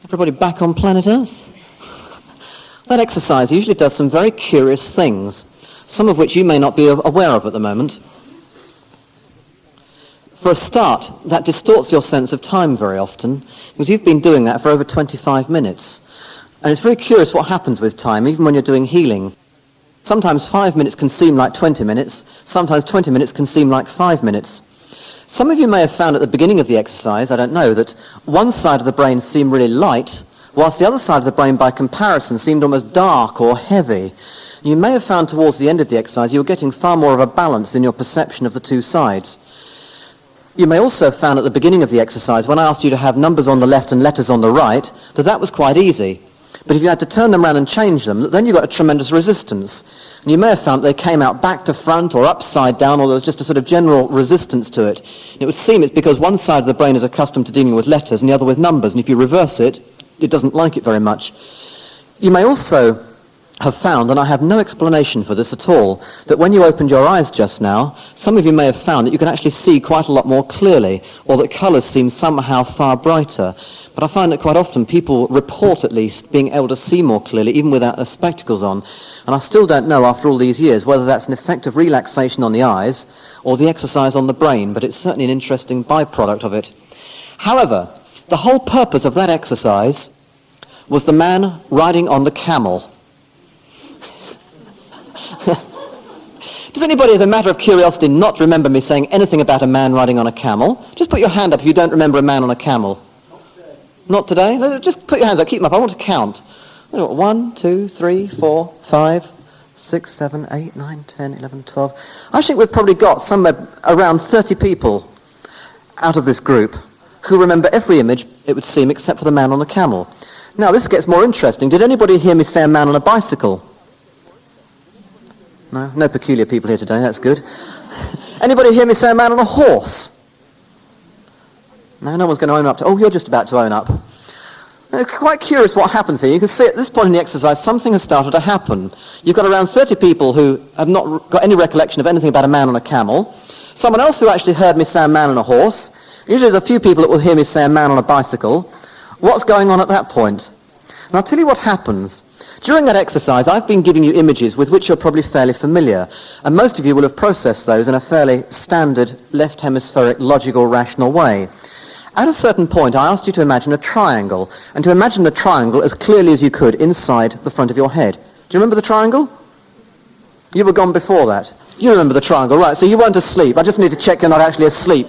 Everybody back on planet Earth? That exercise usually does some very curious things, some of which you may not be aware of at the moment. For a start, that distorts your sense of time very often, because you've been doing that for over 25 minutes. And it's very curious what happens with time, even when you're doing healing. Sometimes 5 minutes can seem like 20 minutes, sometimes 20 minutes can seem like 5 minutes. Some of you may have found at the beginning of the exercise, I don't know, that one side of the brain seemed really light, whilst the other side of the brain, by comparison, seemed almost dark or heavy. You may have found towards the end of the exercise you were getting far more of a balance in your perception of the two sides. You may also have found at the beginning of the exercise, when I asked you to have numbers on the left and letters on the right, that was quite easy. But if you had to turn them around and change them, then you got a tremendous resistance. And you may have found they came out back to front or upside down, or there was just a sort of general resistance to it. And it would seem it's because one side of the brain is accustomed to dealing with letters and the other with numbers, and if you reverse it, it doesn't like it very much. You may also have found, and I have no explanation for this at all, that when you opened your eyes just now, some of you may have found that you can actually see quite a lot more clearly, or that colours seem somehow far brighter. But I find that quite often people report at least being able to see more clearly, even without their spectacles on. And I still don't know after all these years whether that's an effect of relaxation on the eyes or the exercise on the brain, but it's certainly an interesting byproduct of it. However, the whole purpose of that exercise was the man riding on the camel. Does anybody, as a matter of curiosity, not remember me saying anything about a man riding on a camel? Just put your hand up if you don't remember a man on a camel. Not today? No, just put your hands up, keep them up, I want to count. 1, 2, 3, 4, 5, 6, 7, 8, 9, 10, 11, 12. I think we've probably got somewhere around 30 people out of this group who remember every image, it would seem, except for the man on the camel. Now, this gets more interesting. Did anybody hear me say a man on a bicycle? No? No peculiar people here today, that's good. Anybody hear me say a man on a horse? No one's going to own up to... Oh, you're just about to own up. It's quite curious what happens here. You can see at this point in the exercise something has started to happen. You've got around 30 people who have not got any recollection of anything about a man on a camel. Someone else who actually heard me say a man on a horse. Usually there's a few people that will hear me say a man on a bicycle. What's going on at that point? And I'll tell you what happens. During that exercise, I've been giving you images with which you're probably fairly familiar, and most of you will have processed those in a fairly standard left hemispheric logical rational way. At a certain point, I asked you to imagine a triangle, and to imagine the triangle as clearly as you could inside the front of your head. Do you remember the triangle? You were gone before that. You remember the triangle, right, so you weren't asleep. I just need to check you're not actually asleep.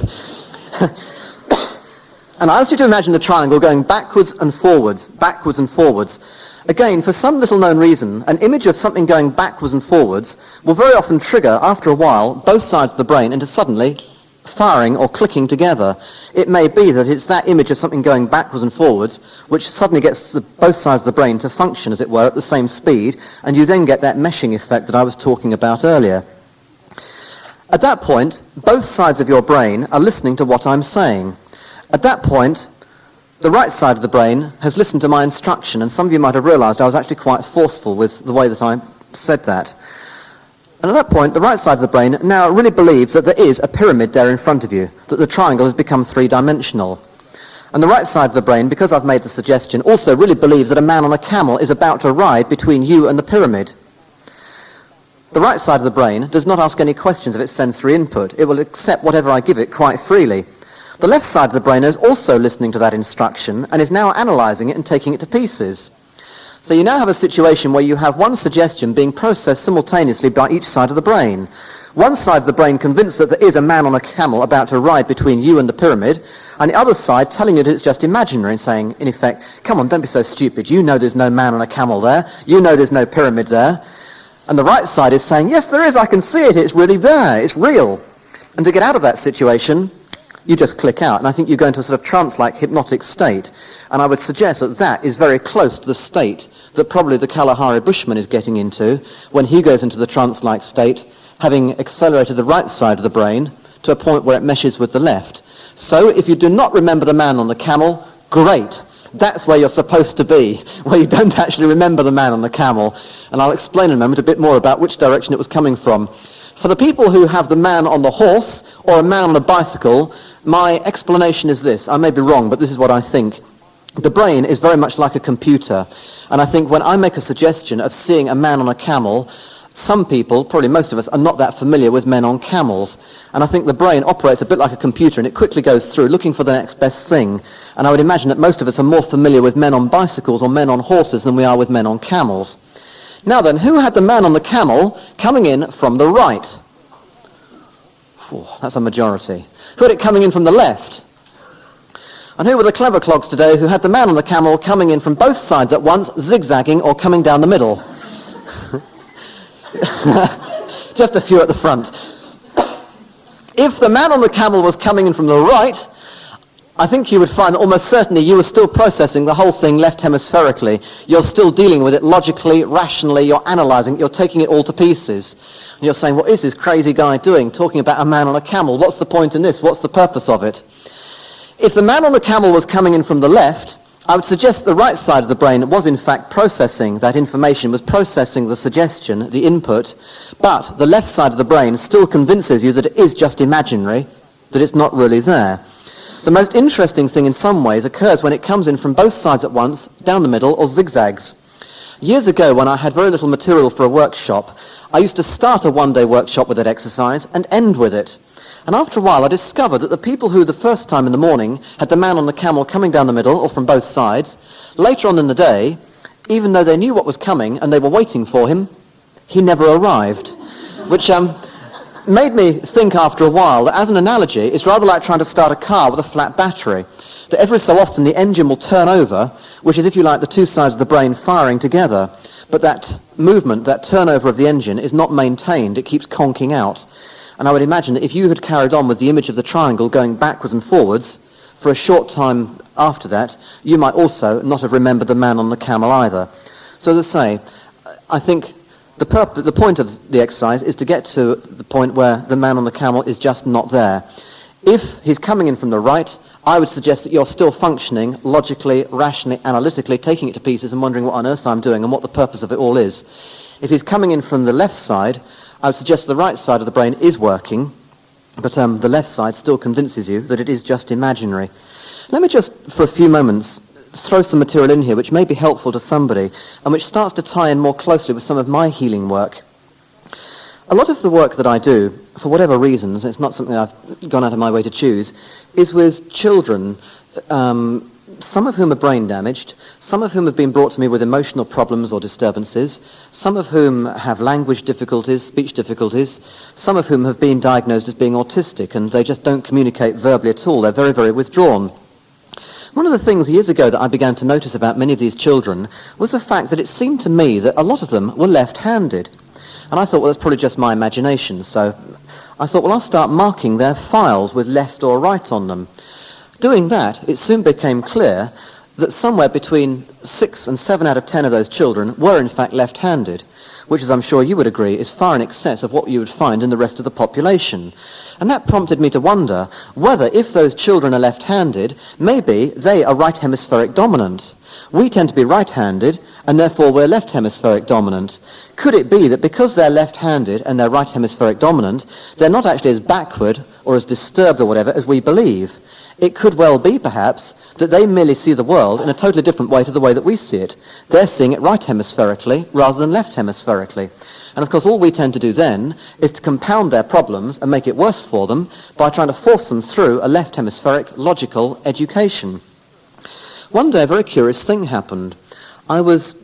And I asked you to imagine the triangle going backwards and forwards. Again, for some little known reason, an image of something going backwards and forwards will very often trigger, after a while, both sides of the brain into suddenly firing or clicking together. It may be that it's that image of something going backwards and forwards which suddenly gets both sides of the brain to function, as it were, at the same speed, and you then get that meshing effect that I was talking about earlier. At that point, both sides of your brain are listening to what I'm saying. At that point, the right side of the brain has listened to my instruction, and some of you might have realized I was actually quite forceful with the way that I said that. And at that point, the right side of the brain now really believes that there is a pyramid there in front of you, that the triangle has become three-dimensional. And the right side of the brain, because I've made the suggestion, also really believes that a man on a camel is about to ride between you and the pyramid. The right side of the brain does not ask any questions of its sensory input. It will accept whatever I give it quite freely. The left side of the brain is also listening to that instruction and is now analysing it and taking it to pieces. So you now have a situation where you have one suggestion being processed simultaneously by each side of the brain. One side of the brain convinced that there is a man on a camel about to ride between you and the pyramid, and the other side telling you that it's just imaginary and saying, in effect, come on, don't be so stupid. You know there's no man on a camel there. You know there's no pyramid there. And the right side is saying, yes, there is. I can see it. It's really there. It's real. And to get out of that situation, you just click out, and I think you go into a sort of trance-like hypnotic state. And I would suggest that that is very close to the state that probably the Kalahari Bushman is getting into when he goes into the trance-like state, having accelerated the right side of the brain to a point where it meshes with the left. So if you do not remember the man on the camel, great. That's where you're supposed to be, where you don't actually remember the man on the camel. And I'll explain in a moment a bit more about which direction it was coming from. For the people who have the man on the horse or a man on a bicycle, my explanation is this. I may be wrong, but this is what I think. The brain is very much like a computer, and I think when I make a suggestion of seeing a man on a camel, some people, probably most of us, are not that familiar with men on camels. And I think the brain operates a bit like a computer, and it quickly goes through looking for the next best thing. And I would imagine that most of us are more familiar with men on bicycles or men on horses than we are with men on camels. Now then, who had the man on the camel coming in from the right? That's a majority. Who had it coming in from the left? And who were the clever clogs today who had the man on the camel coming in from both sides at once, zigzagging or coming down the middle? Just a few at the front. If the man on the camel was coming in from the right, I think you would find that almost certainly you were still processing the whole thing left hemispherically. You're still dealing with it logically, rationally, you're analysing, you're taking it all to pieces. And you're saying, what is this crazy guy doing, talking about a man on a camel? What's the point in this? What's the purpose of it? If the man on the camel was coming in from the left, I would suggest the right side of the brain was in fact processing that information, was processing the suggestion, the input, but the left side of the brain still convinces you that it is just imaginary, that it's not really there. The most interesting thing in some ways occurs when it comes in from both sides at once, down the middle, or zigzags. Years ago, when I had very little material for a workshop, I used to start a one-day workshop with that exercise and end with it. And after a while, I discovered that the people who the first time in the morning had the man on the camel coming down the middle or from both sides, later on in the day, even though they knew what was coming and they were waiting for him, he never arrived. Which made me think after a while that as an analogy, it's rather like trying to start a car with a flat battery. That every so often the engine will turn over, which is, if you like, the two sides of the brain firing together. But that movement, that turnover of the engine is not maintained. It keeps conking out. And I would imagine that if you had carried on with the image of the triangle going backwards and forwards, for a short time after that, you might also not have remembered the man on the camel either. So as I say, I think the point of the exercise is to get to the point where the man on the camel is just not there. If he's coming in from the right, I would suggest that you're still functioning logically, rationally, analytically, taking it to pieces and wondering what on earth I'm doing and what the purpose of it all is. If he's coming in from the left side, I would suggest the right side of the brain is working, but the left side still convinces you that it is just imaginary. Let me just, for a few moments, throw some material in here which may be helpful to somebody and which starts to tie in more closely with some of my healing work. A lot of the work that I do, for whatever reasons, it's not something I've gone out of my way to choose, is with children, some of whom are brain damaged, some of whom have been brought to me with emotional problems or disturbances, some of whom have language difficulties, speech difficulties, some of whom have been diagnosed as being autistic and they just don't communicate verbally at all. They're very, very withdrawn. One of the things years ago that I began to notice about many of these children was the fact that it seemed to me that a lot of them were left-handed. And I thought, well, that's probably just my imagination. So I thought, well, I'll start marking their files with left or right on them. Doing that, it soon became clear that somewhere between 6 and 7 out of 10 of those children were in fact left-handed, which, as I'm sure you would agree, is far in excess of what you would find in the rest of the population. And that prompted me to wonder whether, if those children are left-handed, maybe they are right hemispheric dominant. We tend to be right-handed, and therefore we're left hemispheric dominant. Could it be that because they're left-handed and they're right hemispheric dominant, they're not actually as backward or as disturbed or whatever as we believe? It could well be, perhaps, that they merely see the world in a totally different way to the way that we see it. They're seeing it right hemispherically rather than left hemispherically. And of course all we tend to do then is to compound their problems and make it worse for them by trying to force them through a left hemispheric logical education. One day a very curious thing happened. I was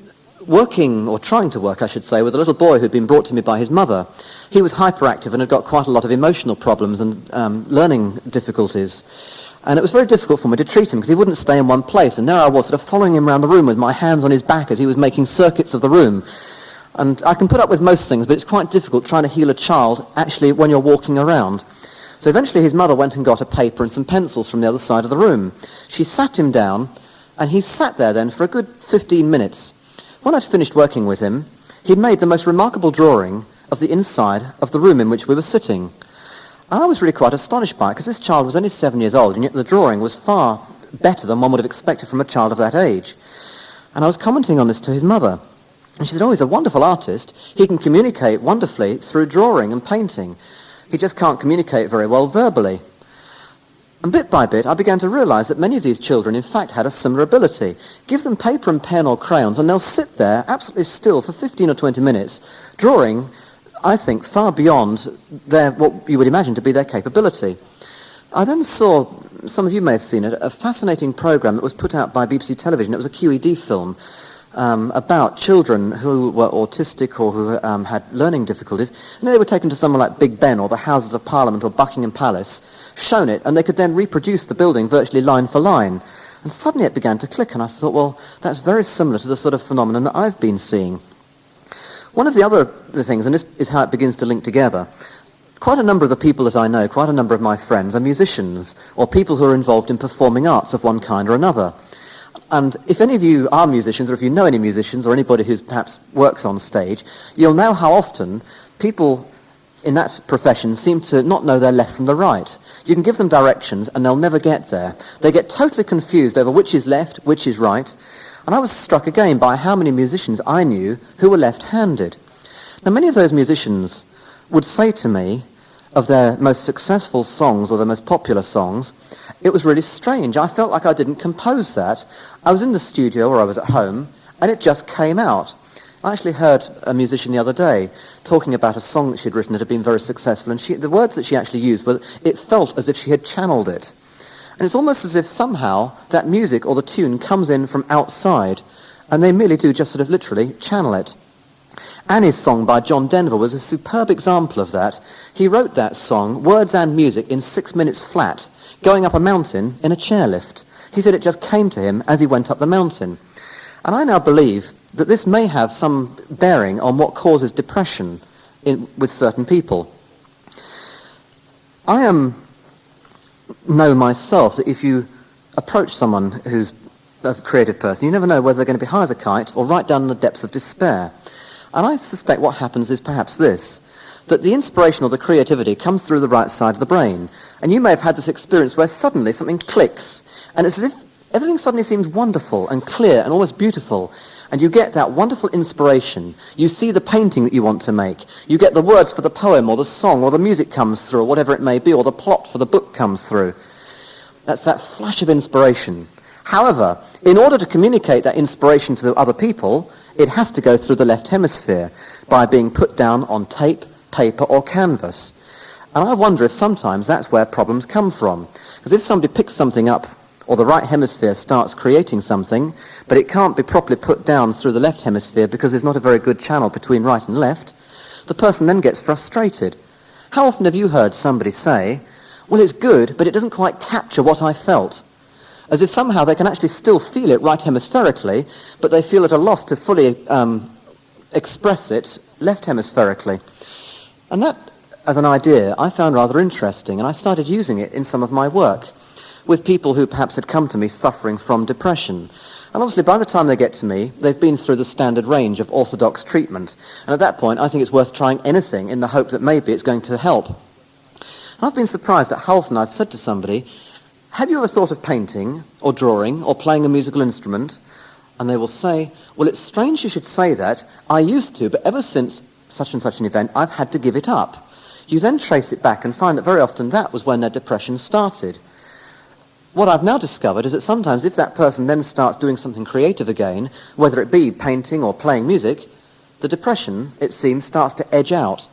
working, or trying to work I should say, with a little boy who'd been brought to me by his mother. He was hyperactive and had got quite a lot of emotional problems and learning difficulties. And it was very difficult for me to treat him because he wouldn't stay in one place. And there I was sort of following him around the room with my hands on his back as he was making circuits of the room. And I can put up with most things, but it's quite difficult trying to heal a child actually when you're walking around. So eventually his mother went and got a paper and some pencils from the other side of the room. She sat him down, and he sat there then for a good 15 minutes. When I'd finished working with him, he'd made the most remarkable drawing of the inside of the room in which we were sitting. I was really quite astonished by it, because this child was only 7 years old, and yet the drawing was far better than one would have expected from a child of that age. And I was commenting on this to his mother. And she said, oh, he's a wonderful artist. He can communicate wonderfully through drawing and painting. He just can't communicate very well verbally. And bit by bit, I began to realize that many of these children, in fact, had a similar ability. Give them paper and pen or crayons, and they'll sit there absolutely still for 15 or 20 minutes, drawing, I think, far beyond what you would imagine to be their capability. I then saw, some of you may have seen it, a fascinating program that was put out by BBC Television. It was a QED film about children who were autistic or who had learning difficulties. And they were taken to somewhere like Big Ben or the Houses of Parliament or Buckingham Palace, shown it, and they could then reproduce the building virtually line for line. And suddenly it began to click, and I thought, well, that's very similar to the sort of phenomenon that I've been seeing. One of the other things, and this is how it begins to link together, quite a number of the people that I know, quite a number of my friends are musicians or people who are involved in performing arts of one kind or another. And if any of you are musicians, or if you know any musicians or anybody who perhaps works on stage, you'll know how often people in that profession seem to not know their left from the right. You can give them directions and they'll never get there. They get totally confused over which is left, which is right. And I was struck again by how many musicians I knew who were left-handed. Now, many of those musicians would say to me of their most successful songs or their most popular songs, it was really strange. I felt like I didn't compose that. I was in the studio or I was at home and it just came out. I actually heard a musician the other day talking about a song that she'd written that had been very successful, and the words that she actually used were, it felt as if she had channeled it. And it's almost as if somehow that music or the tune comes in from outside, and they merely do just sort of literally channel it. Annie's song by John Denver was a superb example of that. He wrote that song, words and music, in 6 minutes flat, going up a mountain in a chairlift. He said it just came to him as he went up the mountain. And I now believe that this may have some bearing on what causes depression with certain people. I know myself that if you approach someone who's a creative person, you never know whether they're going to be high as a kite or right down in the depths of despair. And I suspect what happens is perhaps this, that the inspiration or the creativity comes through the right side of the brain. And you may have had this experience where suddenly something clicks, and it's as if everything suddenly seems wonderful and clear and almost beautiful. And you get that wonderful inspiration. You see the painting that you want to make. You get the words for the poem or the song or the music comes through or whatever it may be, or the plot for the book comes through. That's that flash of inspiration. However, in order to communicate that inspiration to the other people, it has to go through the left hemisphere by being put down on tape, paper or canvas. And I wonder if sometimes that's where problems come from. Because if somebody picks something up or the right hemisphere starts creating something, but it can't be properly put down through the left hemisphere because there's not a very good channel between right and left, the person then gets frustrated. How often have you heard somebody say, well, it's good, but it doesn't quite capture what I felt? As if somehow they can actually still feel it right hemispherically, but they feel at a loss to fully express it left hemispherically. And that, as an idea, I found rather interesting, and I started using it in some of my work with people who perhaps had come to me suffering from depression. And obviously by the time they get to me, they've been through the standard range of orthodox treatment. And at that point, I think it's worth trying anything in the hope that maybe it's going to help. And I've been surprised at how often I've said to somebody, have you ever thought of painting or drawing or playing a musical instrument? And they will say, well, it's strange you should say that. I used to, but ever since such and such an event, I've had to give it up. You then trace it back and find that very often that was when their depression started. What I've now discovered is that sometimes if that person then starts doing something creative again, whether it be painting or playing music, the depression, it seems, starts to edge out.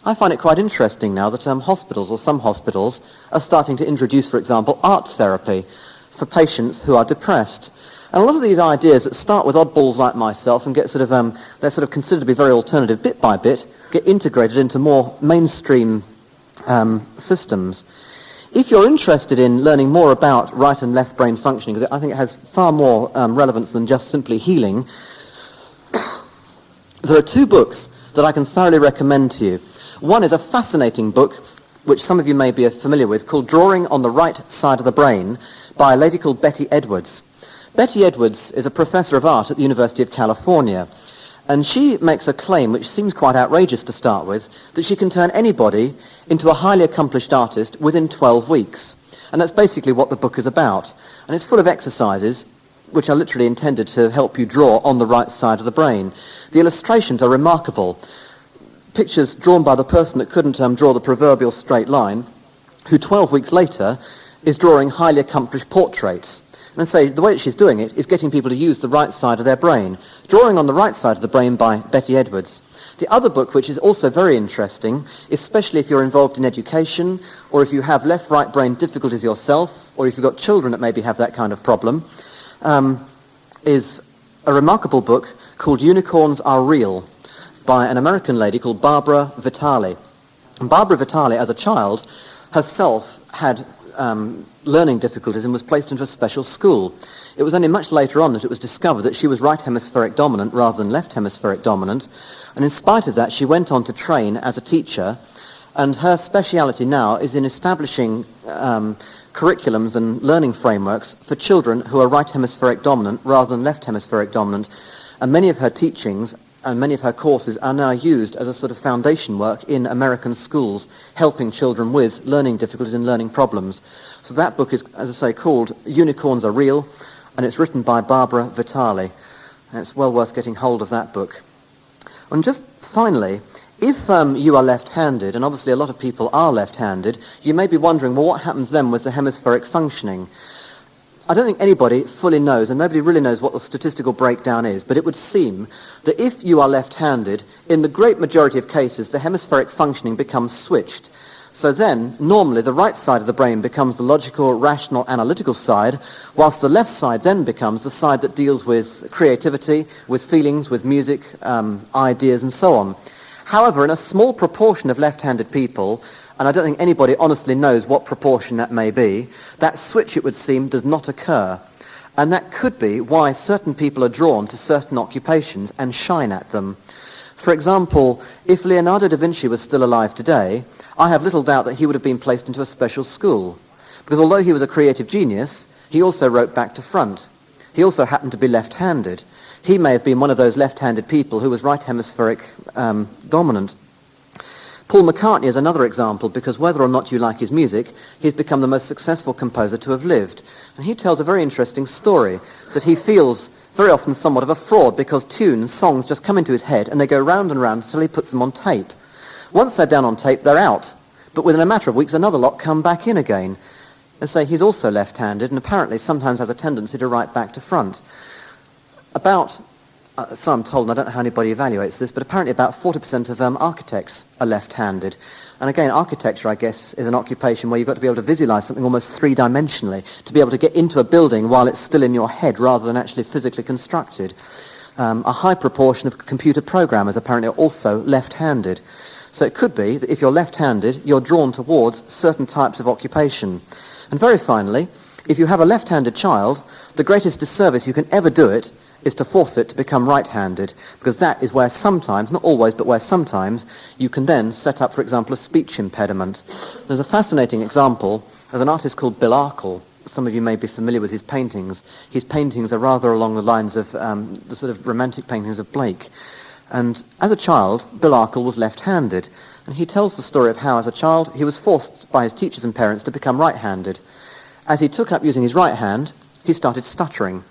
I find it quite interesting now that hospitals, or some hospitals, are starting to introduce, for example, art therapy for patients who are depressed. And a lot of these ideas that start with oddballs like myself and get they're sort of considered to be very alternative bit by bit, get integrated into more mainstream systems. If you're interested in learning more about right and left brain functioning, because I think it has far more relevance than just simply healing, there are two books that I can thoroughly recommend to you. One is a fascinating book, which some of you may be familiar with, called Drawing on the Right Side of the Brain, by a lady called Betty Edwards. Betty Edwards is a professor of art at the University of California, and she makes a claim which seems quite outrageous to start with, that she can turn anybody into a highly accomplished artist within 12 weeks. And that's basically what the book is about. And it's full of exercises which are literally intended to help you draw on the right side of the brain. The illustrations are remarkable. Pictures drawn by the person that couldn't draw the proverbial straight line, who 12 weeks later is drawing highly accomplished portraits. And say the way that she's doing it is getting people to use the right side of their brain. Drawing on the right side of the brain by Betty Edwards. The other book, which is also very interesting, especially if you're involved in education, or if you have left-right brain difficulties yourself, or if you've got children that maybe have that kind of problem, is a remarkable book called Unicorns Are Real by an American lady called Barbara Vitale. And Barbara Vitale, as a child, herself had learning difficulties and was placed into a special school. It was only much later on that it was discovered that she was right hemispheric dominant rather than left hemispheric dominant, and in spite of that she went on to train as a teacher, and her speciality now is in establishing curriculums and learning frameworks for children who are right hemispheric dominant rather than left hemispheric dominant, and many of her teachings and many of her courses are now used as a sort of foundation work in American schools, helping children with learning difficulties and learning problems. So that book is, as I say, called Unicorns Are Real, and it's written by Barbara Vitale. And it's well worth getting hold of that book. And just finally, if you are left-handed, and obviously a lot of people are left-handed, you may be wondering, well, what happens then with the hemispheric functioning? I don't think anybody fully knows, and nobody really knows what the statistical breakdown is, but it would seem that if you are left-handed, in the great majority of cases, the hemispheric functioning becomes switched. So then, normally, the right side of the brain becomes the logical, rational, analytical side, whilst the left side then becomes the side that deals with creativity, with feelings, with music, ideas, and so on. However, in a small proportion of left-handed people, and I don't think anybody honestly knows what proportion that may be, that switch, it would seem, does not occur. And that could be why certain people are drawn to certain occupations and shine at them. For example, if Leonardo da Vinci was still alive today, I have little doubt that he would have been placed into a special school. Because although he was a creative genius, he also wrote back to front. He also happened to be left-handed. He may have been one of those left-handed people who was right hemispheric dominant. Paul McCartney is another example, because whether or not you like his music, he's become the most successful composer to have lived. And he tells a very interesting story, that he feels very often somewhat of a fraud, because tunes, songs just come into his head and they go round and round until he puts them on tape. Once they're down on tape, they're out. But within a matter of weeks, another lot come back in again. And say he's also left-handed, and apparently sometimes has a tendency to write back to front. So I'm told, and I don't know how anybody evaluates this, but apparently about 40% of architects are left-handed. And again, architecture, I guess, is an occupation where you've got to be able to visualize something almost three-dimensionally, to be able to get into a building while it's still in your head rather than actually physically constructed. A high proportion of computer programmers apparently are also left-handed. So it could be that if you're left-handed, you're drawn towards certain types of occupation. And very finally, if you have a left-handed child, the greatest disservice you can ever do it is to force it to become right-handed, because that is where sometimes, not always, but where sometimes, you can then set up, for example, a speech impediment. There's a fascinating example. There's an artist called Bill Arkell. Some of you may be familiar with his paintings. His paintings are rather along the lines of the sort of romantic paintings of Blake. And as a child, Bill Arkell was left-handed. And he tells the story of how, as a child, he was forced by his teachers and parents to become right-handed. As he took up using his right hand, he started stuttering.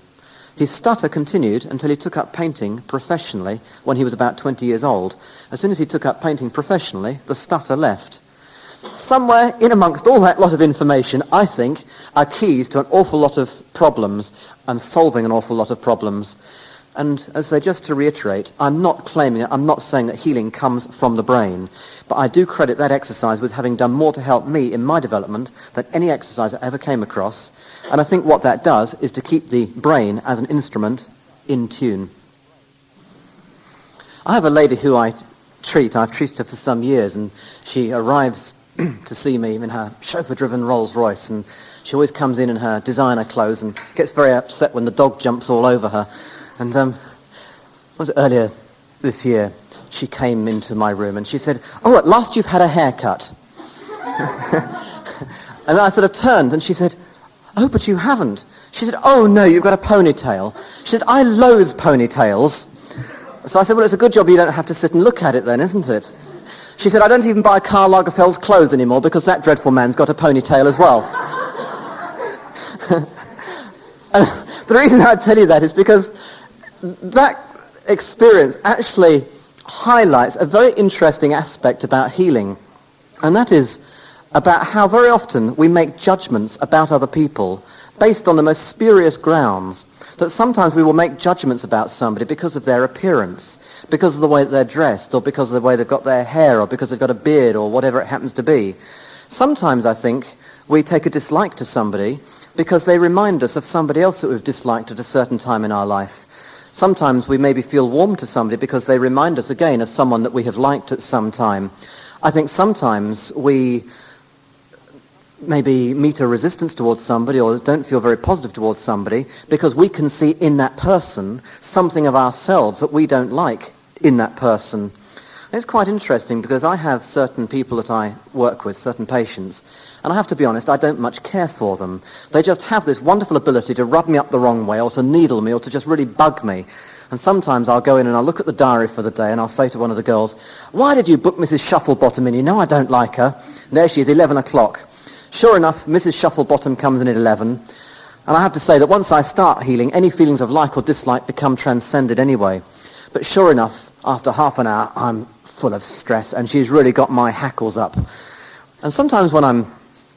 His stutter continued until he took up painting professionally when he was about 20 years old. As soon as he took up painting professionally, the stutter left. Somewhere in amongst all that lot of information, I think, are keys to an awful lot of problems and solving an awful lot of problems. And as I say, just to reiterate, I'm not claiming it, I'm not saying that healing comes from the brain, but I do credit that exercise with having done more to help me in my development than any exercise I ever came across. And I think what that does is to keep the brain as an instrument in tune. I have a lady who I've treated her for some years, and she arrives to see me in her chauffeur-driven Rolls Royce, and she always comes in her designer clothes and gets very upset when the dog jumps all over her. And was it earlier this year, she came into my room and she said, "Oh, at last you've had a haircut." And I sort of turned and she said, "Oh, but you haven't." She said, "Oh no, you've got a ponytail." She said, "I loathe ponytails." So I said, "Well, it's a good job you don't have to sit and look at it then, isn't it?" She said, "I don't even buy Karl Lagerfeld's clothes anymore because that dreadful man's got a ponytail as well." And the reason I tell you that is because that experience actually highlights a very interesting aspect about healing. And that is, about how very often we make judgments about other people based on the most spurious grounds, that sometimes we will make judgments about somebody because of their appearance, because of the way that they're dressed, or because of the way they've got their hair, or because they've got a beard, or whatever it happens to be. Sometimes, I think, we take a dislike to somebody because they remind us of somebody else that we've disliked at a certain time in our life. Sometimes we maybe feel warm to somebody because they remind us again of someone that we have liked at some time. I think sometimes we maybe meet a resistance towards somebody or don't feel very positive towards somebody because we can see in that person something of ourselves that we don't like in that person. And it's quite interesting because I have certain people that I work with, certain patients, and I have to be honest, I don't much care for them. They just have this wonderful ability to rub me up the wrong way or to needle me or to just really bug me. And sometimes I'll go in and I'll look at the diary for the day and I'll say to one of the girls, "Why did you book Mrs. Shufflebottom in? You know I don't like her." And there she is, 11 o'clock. Sure enough, Mrs. Shufflebottom comes in at 11. And I have to say that once I start healing, any feelings of like or dislike become transcended anyway. But sure enough, after half an hour, I'm full of stress and she's really got my hackles up. And sometimes when I'm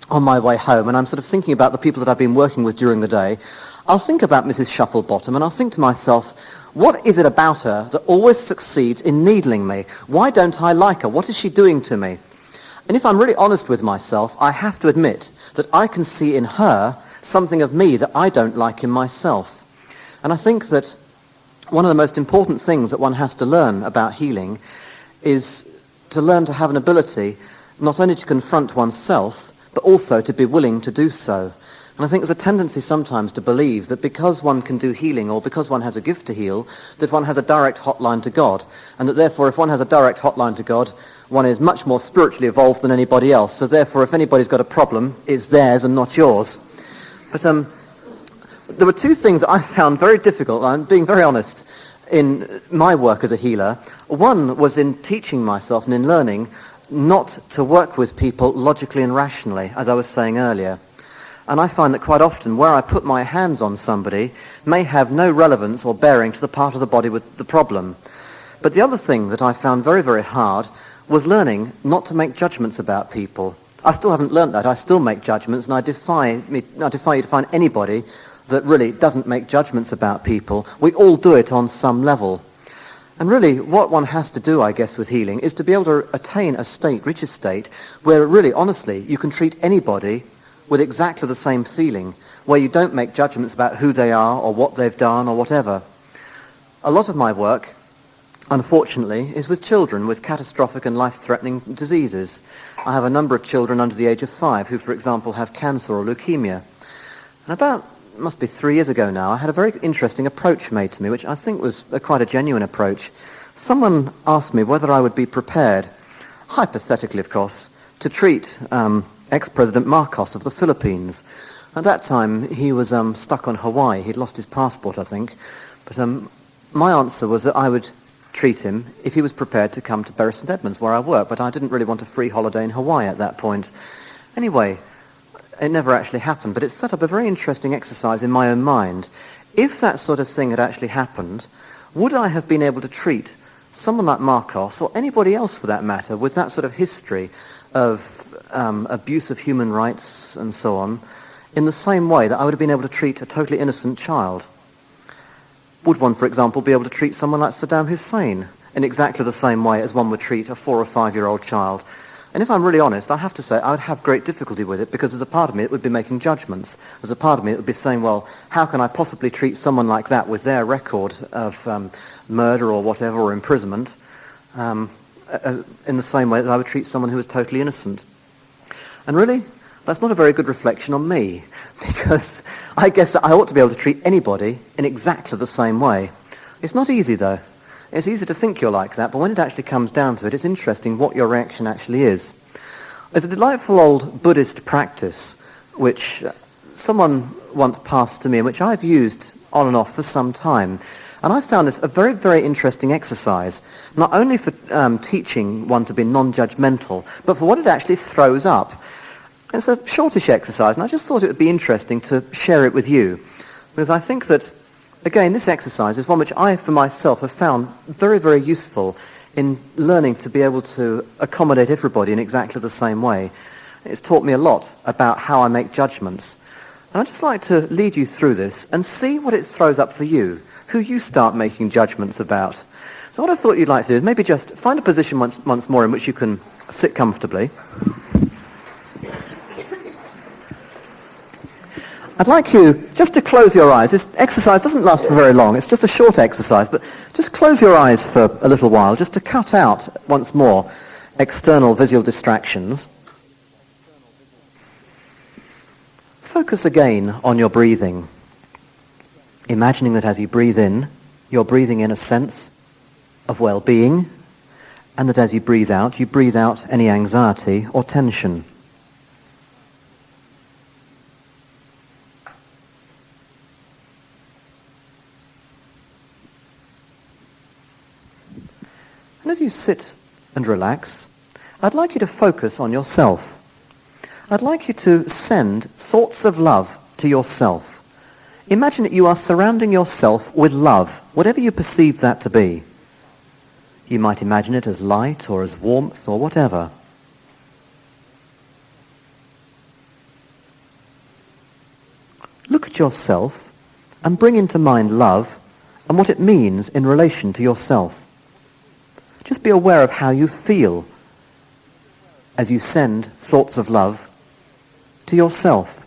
on my way home and I'm sort of thinking about the people that I've been working with during the day, I'll think about Mrs. Shufflebottom and I'll think to myself, what is it about her that always succeeds in needling me? Why don't I like her? What is she doing to me? And if I'm really honest with myself, I have to admit that I can see in her something of me that I don't like in myself. And I think that one of the most important things that one has to learn about healing is to learn to have an ability not only to confront oneself, but also to be willing to do so. And I think there's a tendency sometimes to believe that because one can do healing or because one has a gift to heal, that one has a direct hotline to God. And that therefore, if one has a direct hotline to God, one is much more spiritually evolved than anybody else. So therefore, if anybody's got a problem, it's theirs and not yours. But there were two things that I found very difficult, I'm being very honest, in my work as a healer. One was in teaching myself and in learning not to work with people logically and rationally, as I was saying earlier. And I find that quite often where I put my hands on somebody may have no relevance or bearing to the part of the body with the problem. But the other thing that I found very, very hard was learning not to make judgments about people. I still haven't learnt that. I still make judgments, and I defy you to find anybody that really doesn't make judgments about people. We all do it on some level. And really, what one has to do, I guess, with healing is to be able to attain a state, reach a state, where really, honestly, you can treat anybody with exactly the same feeling, where you don't make judgments about who they are or what they've done or whatever. A lot of my work, unfortunately, is with children with catastrophic and life-threatening diseases. I have a number of children under the age of 5 who, for example, have cancer or leukemia. And about, must be 3 years ago now, I had a very interesting approach made to me, which I think was quite a genuine approach. Someone asked me whether I would be prepared, hypothetically of course, to treat ex-President Marcos of the Philippines. At that time, he was stuck on Hawaii. He'd lost his passport, I think. But my answer was that I would treat him if he was prepared to come to Bury St Edmunds, where I work, but I didn't really want a free holiday in Hawaii at that point. Anyway, it never actually happened, but it set up a very interesting exercise in my own mind. If that sort of thing had actually happened, would I have been able to treat someone like Marcos, or anybody else for that matter, with that sort of history of abuse of human rights and so on, in the same way that I would have been able to treat a totally innocent child? Would one, for example, be able to treat someone like Saddam Hussein in exactly the same way as one would treat a 4 or 5-year-old child? And if I'm really honest, I have to say I would have great difficulty with it, because there's a part of me that would be making judgments. There's a part of me that would be saying, well, how can I possibly treat someone like that with their record of murder or whatever, or imprisonment, in the same way that I would treat someone who was totally innocent? And really, that's not a very good reflection on me, because I guess that I ought to be able to treat anybody in exactly the same way. It's not easy, though. It's easy to think you're like that, but when it actually comes down to it, it's interesting what your reaction actually is. There's a delightful old Buddhist practice which someone once passed to me, and which I've used on and off for some time. And I found this a very, very interesting exercise, not only for teaching one to be non-judgmental, but for what it actually throws up. It's a shortish exercise, and I just thought it would be interesting to share it with you, because I think that, again, this exercise is one which I, for myself, have found very, very useful in learning to be able to accommodate everybody in exactly the same way. It's taught me a lot about how I make judgments. And I'd just like to lead you through this and see what it throws up for you, who you start making judgments about. So what I thought you'd like to do is maybe just find a position once more in which you can sit comfortably. I'd like you just to close your eyes. This exercise doesn't last for very long. It's just a short exercise, but just close your eyes for a little while, just to cut out, once more, external visual distractions. Focus again on your breathing, imagining that as you breathe in, you're breathing in a sense of well-being, and that as you breathe out any anxiety or tension. And as you sit and relax, I'd like you to focus on yourself. I'd like you to send thoughts of love to yourself. Imagine that you are surrounding yourself with love, whatever you perceive that to be. You might imagine it as light or as warmth or whatever. Look at yourself and bring into mind love and what it means in relation to yourself. Just be aware of how you feel as you send thoughts of love to yourself.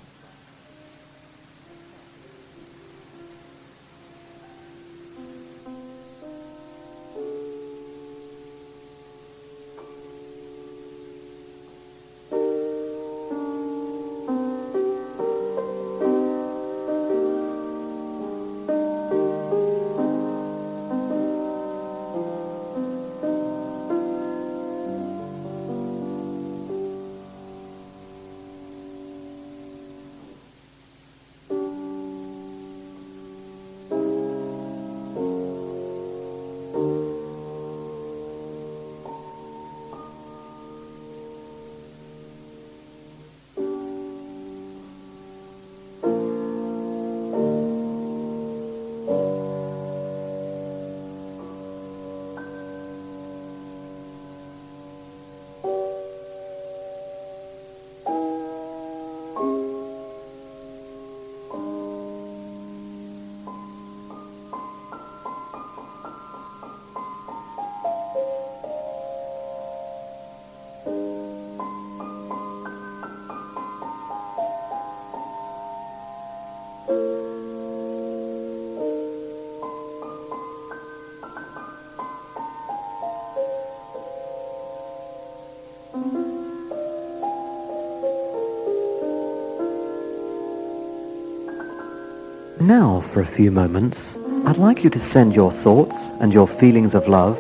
Now, for a few moments, I'd like you to send your thoughts and your feelings of love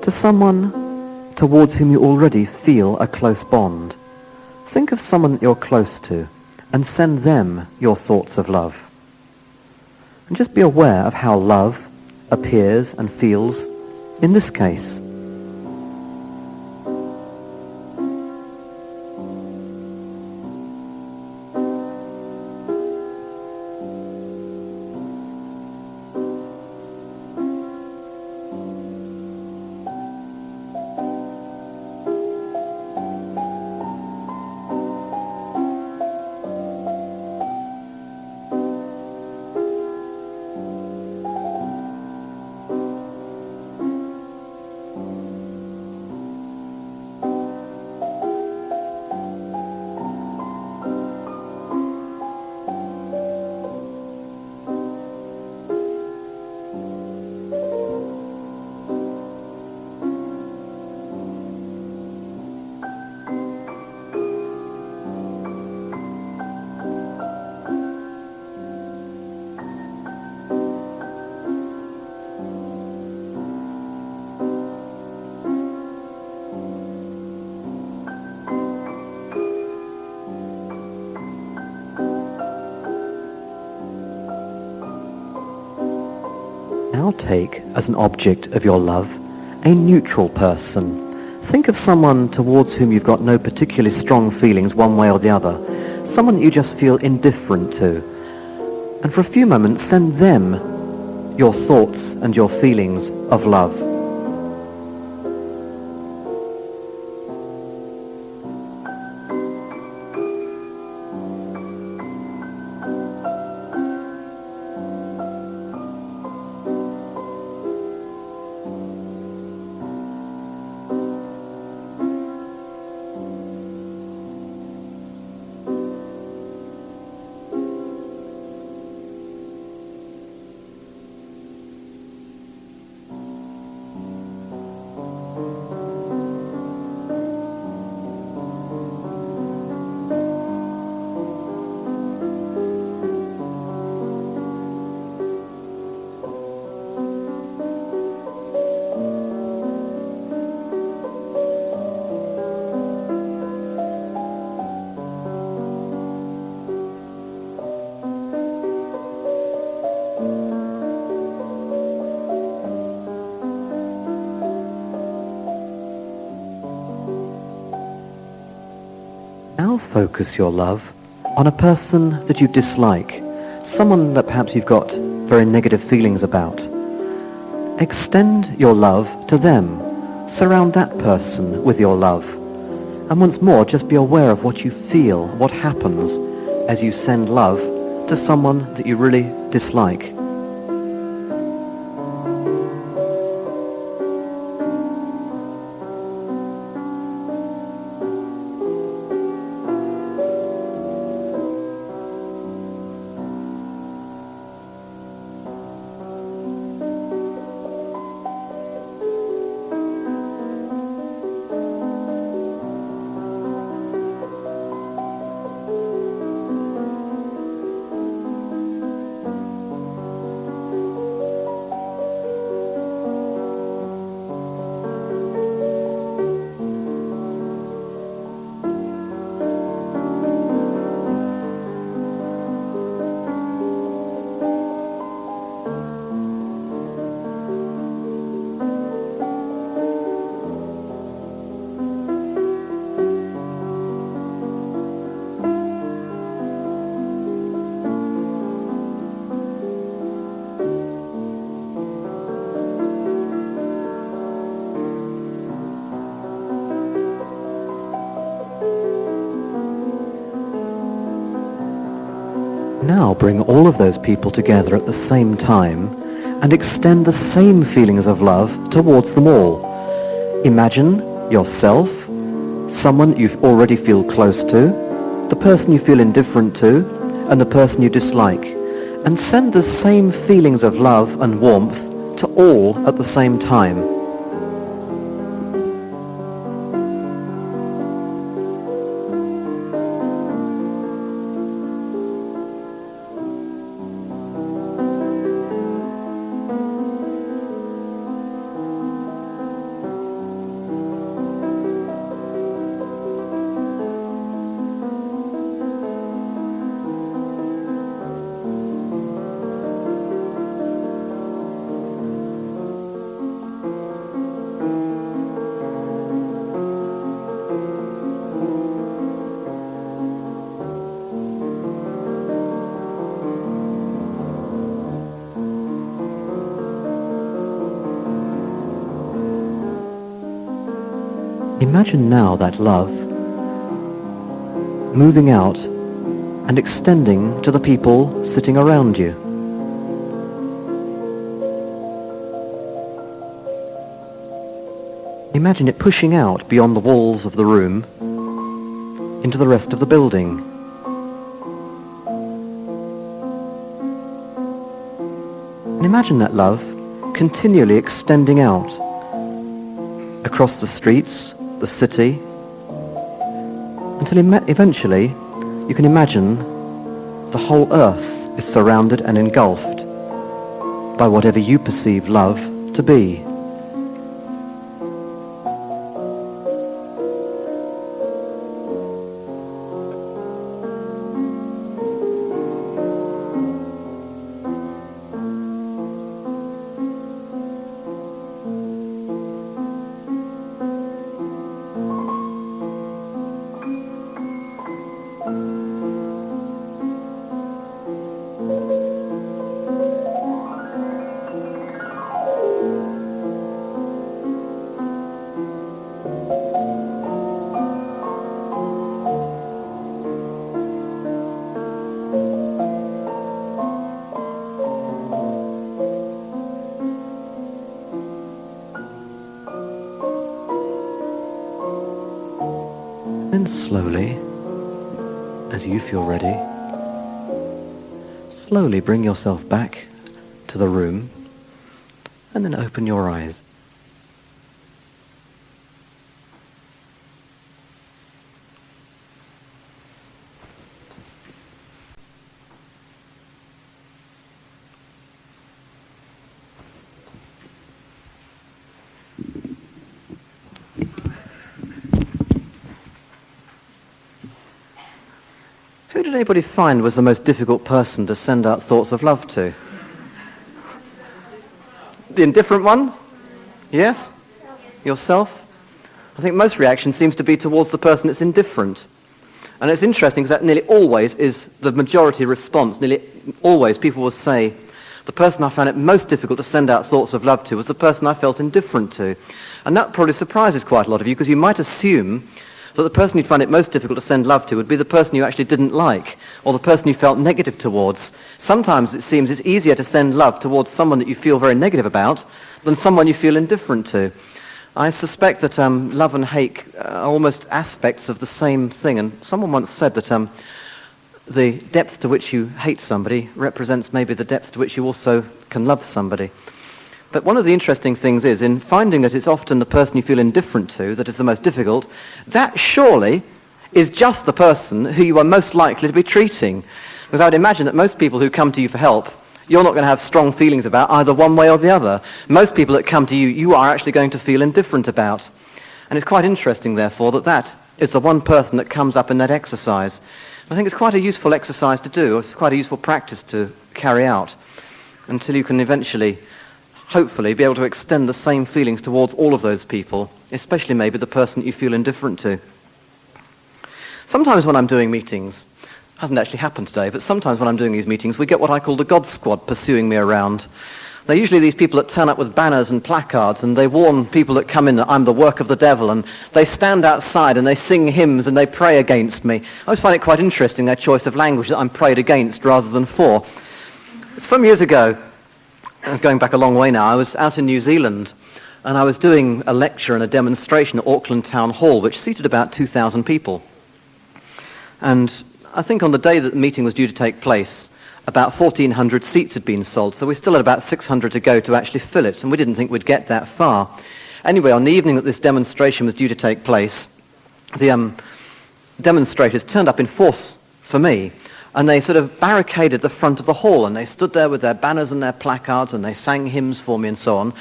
to someone towards whom you already feel a close bond. Think of someone that you're close to and send them your thoughts of love. And just be aware of how love appears and feels in this case. Now take as an object of your love a neutral person. Think of someone towards whom you've got no particularly strong feelings one way or the other. Someone that you just feel indifferent to. And for a few moments send them your thoughts and your feelings of love. focus your love on a person that you dislike, someone that perhaps you've got very negative feelings about. Extend your love to them. Surround that person with your love. And once more, just be aware of what you feel, what happens as you send love to someone that you really dislike. Now bring all of those people together at the same time and extend the same feelings of love towards them all. Imagine yourself, someone that you already feel close to, the person you feel indifferent to, and the person you dislike, and send the same feelings of love and warmth to all at the same time. Imagine now that love moving out and extending to the people sitting around you. Imagine it pushing out beyond the walls of the room into the rest of the building. And imagine that love continually extending out across the streets, the city, until eventually you can imagine the whole earth is surrounded and engulfed by whatever you perceive love to be. Then slowly, as you feel ready, slowly bring yourself back to the room and then open your eyes. Who did anybody find was the most difficult person to send out thoughts of love to? The indifferent one? Yes? Yourself? I think most reaction seems to be towards the person that's indifferent. And it's interesting because that nearly always is the majority response. Nearly always people will say, the person I found it most difficult to send out thoughts of love to was the person I felt indifferent to. And that probably surprises quite a lot of you, because you might assume that the person you'd find it most difficult to send love to would be the person you actually didn't like, or the person you felt negative towards. Sometimes it seems it's easier to send love towards someone that you feel very negative about than someone you feel indifferent to. I suspect that love and hate are almost aspects of the same thing. And someone once said that the depth to which you hate somebody represents maybe the depth to which you also can love somebody. But one of the interesting things is, in finding that it's often the person you feel indifferent to that is the most difficult, that surely is just the person who you are most likely to be treating. Because I would imagine that most people who come to you for help, you're not going to have strong feelings about either one way or the other. Most people that come to you, you are actually going to feel indifferent about. And it's quite interesting, therefore, that that is the one person that comes up in that exercise. I think it's quite a useful exercise to do. It's quite a useful practice to carry out until you can eventually, hopefully, be able to extend the same feelings towards all of those people, especially maybe the person that you feel indifferent to. Sometimes when I'm doing meetings, hasn't actually happened today, but sometimes when I'm doing these meetings, we get what I call the God Squad pursuing me around. They're usually these people that turn up with banners and placards, and they warn people that come in that I'm the work of the devil, and they stand outside and they sing hymns and they pray against me. I always find it quite interesting, their choice of language, that I'm prayed against rather than for. Some years ago, going back a long way now, I was out in New Zealand, and I was doing a lecture and a demonstration at Auckland Town Hall, which seated about 2,000 people. And I think on the day that the meeting was due to take place, about 1,400 seats had been sold, so we still had about 600 to go to actually fill it, and we didn't think we'd get that far. Anyway, on the evening that this demonstration was due to take place, the demonstrators turned up in force for me, and they sort of barricaded the front of the hall, and they stood there with their banners and their placards, and they sang hymns for me and so on,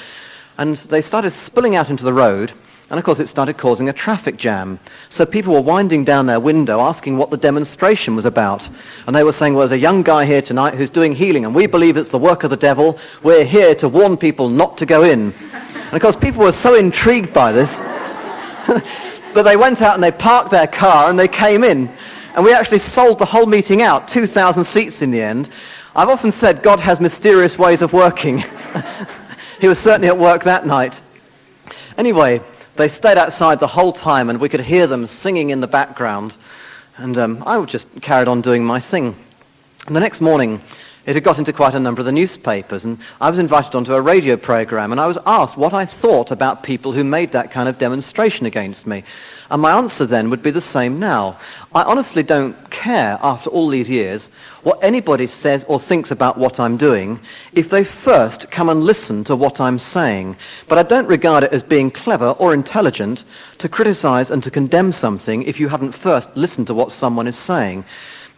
and they started spilling out into the road. And of course it started causing a traffic jam. So people were winding down their window asking what the demonstration was about. And they were saying, well, there's a young guy here tonight who's doing healing, and we believe it's the work of the devil. We're here to warn people not to go in. And of course people were so intrigued by this that they went out and they parked their car and they came in. And we actually sold the whole meeting out, 2,000 seats in the end. I've often said God has mysterious ways of working. He was certainly at work that night. Anyway, they stayed outside the whole time, and we could hear them singing in the background. And I just carried on doing my thing. And the next morning, it had got into quite a number of the newspapers, and I was invited onto a radio program, and I was asked what I thought about people who made that kind of demonstration against me. And my answer then would be the same now. I honestly don't care, after all these years, what anybody says or thinks about what I'm doing, if they first come and listen to what I'm saying. But I don't regard it as being clever or intelligent to criticize and to condemn something if you haven't first listened to what someone is saying.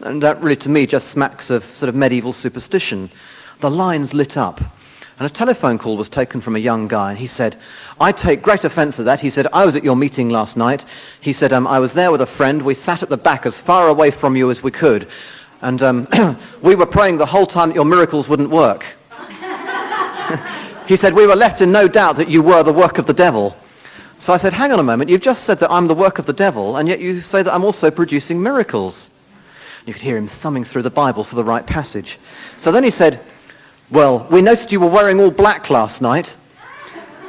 And that really, to me, just smacks of sort of medieval superstition. The lines lit up, and a telephone call was taken from a young guy, and he said, I take great offense at that. He said, I was at your meeting last night. He said, I was there with a friend. We sat at the back as far away from you as we could. And we were praying the whole time that your miracles wouldn't work. He said, we were left in no doubt that you were the work of the devil. So I said, hang on a moment. You've just said that I'm the work of the devil, and yet you say that I'm also producing miracles. You could hear him thumbing through the Bible for the right passage. So then he said, well, we noticed you were wearing all black last night.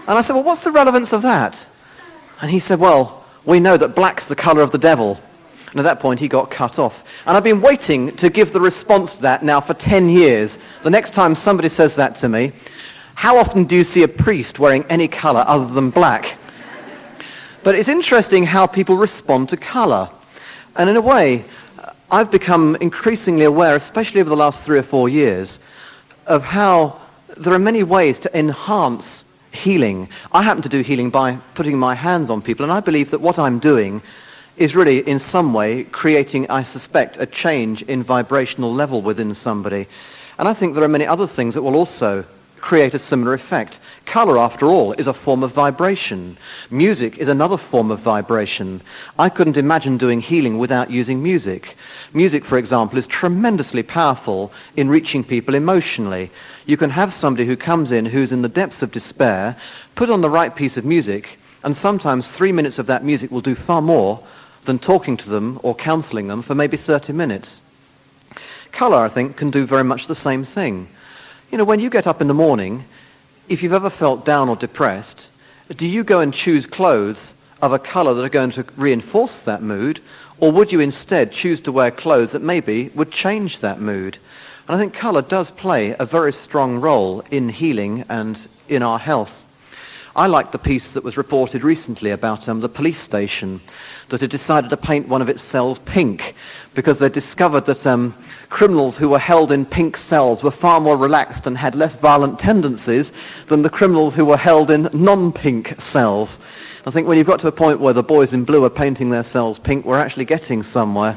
And I said, well, what's the relevance of that? And he said, well, we know that black's the colour of the devil. And at that point, he got cut off. And I've been waiting to give the response to that now for 10 years. The next time somebody says that to me, how often do you see a priest wearing any colour other than black? But it's interesting how people respond to colour. And in a way, I've become increasingly aware, especially over the last 3 or 4 years, of how there are many ways to enhance healing. I happen to do healing by putting my hands on people, and I believe that what I'm doing is really in some way creating, I suspect, a change in vibrational level within somebody. And I think there are many other things that will also create a similar effect. Colour, after all, is a form of vibration. Music is another form of vibration. I couldn't imagine doing healing without using music. Music, for example, is tremendously powerful in reaching people emotionally. You can have somebody who comes in who's in the depths of despair, put on the right piece of music, and sometimes 3 minutes of that music will do far more than talking to them or counselling them for maybe 30 minutes. Colour, I think, can do very much the same thing. You know, when you get up in the morning, if you've ever felt down or depressed, do you go and choose clothes of a colour that are going to reinforce that mood, or would you instead choose to wear clothes that maybe would change that mood? And I think colour does play a very strong role in healing and in our health. I like the piece that was reported recently about the police station that had decided to paint one of its cells pink because they discovered that criminals who were held in pink cells were far more relaxed and had less violent tendencies than the criminals who were held in non-pink cells. I think when you've got to a point where the boys in blue are painting their cells pink, we're actually getting somewhere.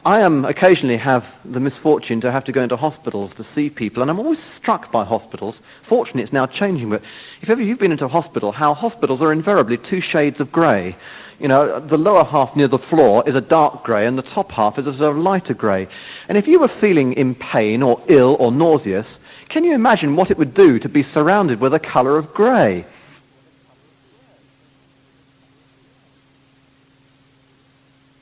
I occasionally have the misfortune to have to go into hospitals to see people, and I'm always struck by hospitals. Fortunately, it's now changing, but if ever you've been into a hospital, how hospitals are invariably two shades of grey. You know, the lower half near the floor is a dark grey, and the top half is a sort of lighter grey. And if you were feeling in pain or ill or nauseous, can you imagine what it would do to be surrounded with a colour of grey?